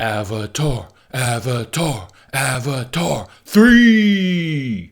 Avatar, Avatar, Avatar 3!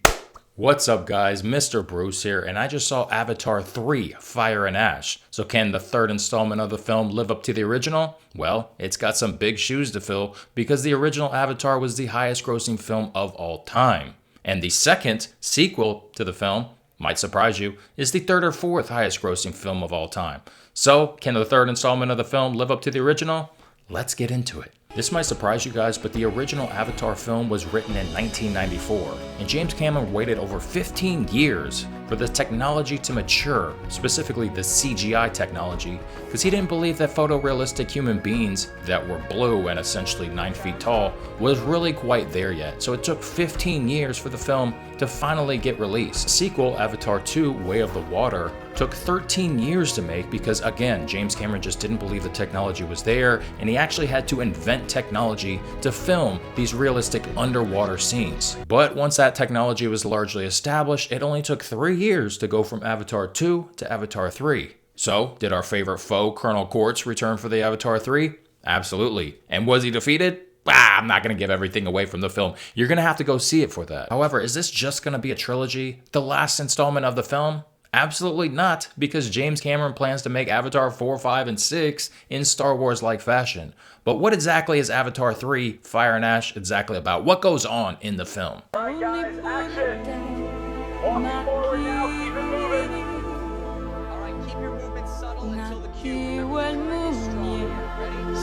What's up guys, Mr. Bruce here, and I just saw Avatar 3, Fire and Ash. So can the third installment of the film live up to the original? Well, it's got some big shoes to fill because the original Avatar was the highest grossing film of all time. And the second sequel to the film, might surprise you, is the third or fourth highest grossing film of all time. So can the third installment of the film live up to the original? Let's get into it. This might surprise you guys, but the original Avatar film was written in 1994, and James Cameron waited over 15 years for the technology to mature, specifically the CGI technology, because he didn't believe that photorealistic human beings that were blue and essentially 9 feet tall was really quite there yet. So it took 15 years for the film to finally get released. The sequel, Avatar 2, Way of the Water, took 13 years to make because, again, James Cameron just didn't believe the technology was there, and he actually had to invent technology to film these realistic underwater scenes. But once that technology was largely established, it only took 3 years to go from Avatar 2 to Avatar 3. So, did our favorite foe, Colonel Quartz, return for the Avatar 3? Absolutely. And was he defeated? I'm not going to give everything away from the film. You're going to have to go see it for that. However, is this just going to be a trilogy? The last installment of the film? Absolutely not, because James Cameron plans to make Avatar 4, 5, and 6 in Star Wars-like fashion. But what exactly is Avatar 3, Fire and Ash exactly about? What goes on in the film? Alright guys, action! Walking forward now, keep it moving! Alright, keep your movement subtle until the cue.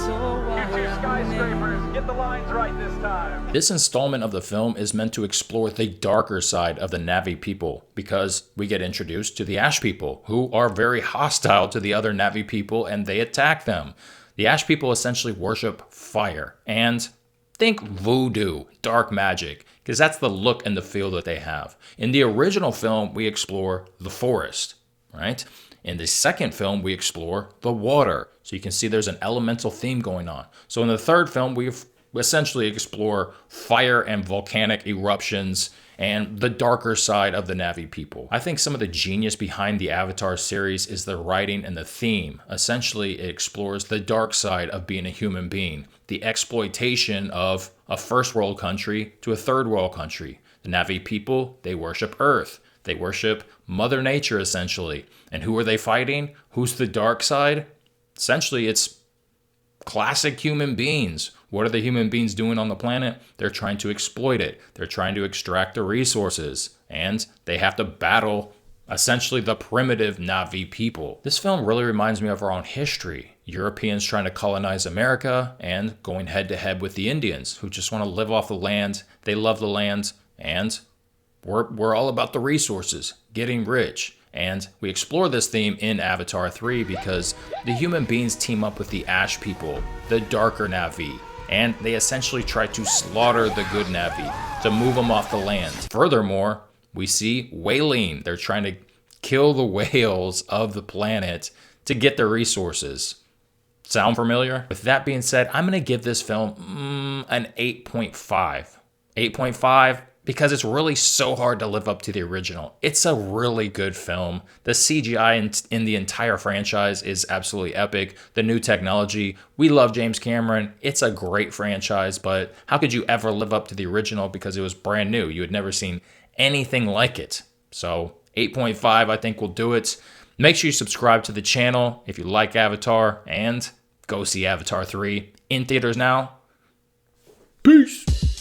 Get your skyscrapers, get the lines right this time! This installment of the film is meant to explore the darker side of the Na'vi people, because we get introduced to the Ash people, who are very hostile to the other Na'vi people and they attack them. The Ash people essentially worship fire, and think voodoo, dark magic, because that's the look and the feel that they have. In the original film, we explore the forest, right? In the second film, we explore the water. So you can see there's an elemental theme going on. So in the third film, we essentially explore fire and volcanic eruptions and the darker side of the Na'vi people. I think some of the genius behind the Avatar series is the writing and the theme. Essentially, it explores the dark side of being a human being, the exploitation of a first world country to a third world country. The Na'vi people, they worship Earth. They worship Mother Nature, essentially. And who are they fighting? Who's the dark side? Essentially, it's classic human beings. What are the human beings doing on the planet? They're trying to exploit it. They're trying to extract the resources. And they have to battle, essentially, the primitive Na'vi people. This film really reminds me of our own history. Europeans trying to colonize America and going head to head with the Indians, who just want to live off the land. They love the land, and we're all about the resources, getting rich. And we explore this theme in Avatar 3 because the human beings team up with the Ash people, the darker Na'vi, and they essentially try to slaughter the good Na'vi to move them off the land. Furthermore, we see whaling. They're trying to kill the whales of the planet to get their resources. Sound familiar? With that being said, I'm going to give this film an 8.5. 8.5. Because it's really so hard to live up to the original. It's a really good film. The CGI in the entire franchise is absolutely epic. The new technology, we love James Cameron. It's a great franchise, but how could you ever live up to the original because it was brand new? You had never seen anything like it. So 8.5 I think will do it. Make sure you subscribe to the channel if you like Avatar, and go see Avatar 3 in theaters now. Peace.